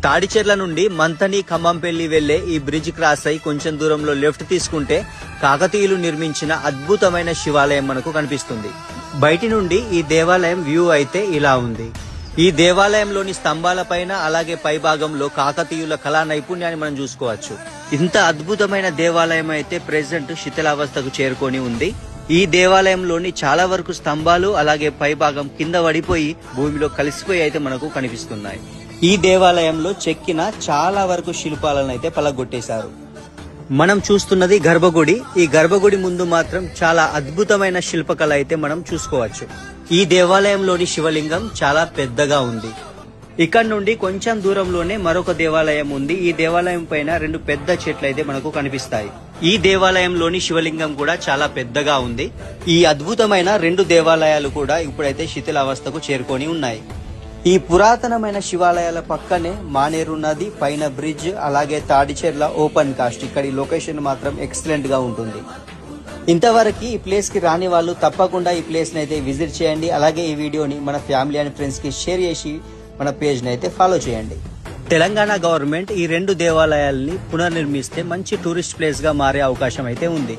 తాడిచెర్ల నుండి మంతని ఖమ్మంపల్లి వెళ్లే ఈ బ్రిడ్జ్ క్రాస్ అయి కొంచెం దూరంలో లెఫ్ట్ తీసుకుంటే కాకతీయులు నిర్మించిన అద్భుతమైన శివాలయం మనకు కనిపిస్తుంది. బయటి నుండి ఈ దేవాలయం వ్యూ అయితే ఇలా ఉంది. ఈ దేవాలయంలోని స్తంభాల పైన అలాగే పై భాగంలో కాకతీయుల కళా నైపుణ్యాన్ని మనం చూసుకోవచ్చు. ఇంత అద్భుతమైన దేవాలయం అయితే ప్రెసెంట్ శిథిలావస్థకు చేరుకొని ఉంది. ఈ దేవాలయంలోని చాలా వరకు స్తంభాలు అలాగే పై భాగం కింద పడిపోయి భూమిలో కలిసిపోయి అయితే మనకు కనిపిస్తున్నాయి. ఈ దేవాలయంలో చెక్కిన చాలా వరకు శిల్పాలను అయితే పలగొట్టేశారు. మనం చూస్తున్నది గర్భగుడి. ఈ గర్భగుడి ముందు మాత్రం చాలా అద్భుతమైన శిల్పకళ అయితే మనం చూసుకోవచ్చు. ఈ దేవాలయంలోని శివలింగం చాలా పెద్దగా ఉంది. ఇక్కడ నుండి కొంచెం దూరంలోనే మరొక దేవాలయం ఉంది. ఈ దేవాలయం పైన 2 పెద్ద చెట్లు అయితే మనకు కనిపిస్తాయి. ఈ దేవాలయంలోని శివలింగం కూడా చాలా పెద్దగా ఉంది. ఈ అద్భుతమైన 2 దేవాలయాలు కూడా ఇప్పుడైతే శిథిలావస్థకు చేరుకొని ఉన్నాయి. ఈ పురాతనమైన శివాలయాల పక్కనే మానేరు నది, పైన బ్రిడ్జ్, అలాగే తాడిచెర్ల ఓపెన్ కాస్ట్. ఇక్కడి లొకేషన్ మాత్రం ఎక్సలెంట్ గా ఉంటుంది. ఇంతవరకు ఈ ప్లేస్ కి రాని వాళ్ళు తప్పకుండా ఈ ప్లేస్ ని అయితే విజిట్ చేయండి. అలాగే ఈ వీడియోని మన ఫ్యామిలీ అండ్ ఫ్రెండ్స్ కి షేర్ చేసి మన పేజ్ ని అయితే ఫాలో చేయండి. తెలంగాణ గవర్నమెంట్ ఈ 2 దేవాలయాల్ని పునర్నిర్మిస్తే మంచి టూరిస్ట్ ప్లేస్ గా మారే అవకాశం అయితే ఉంది.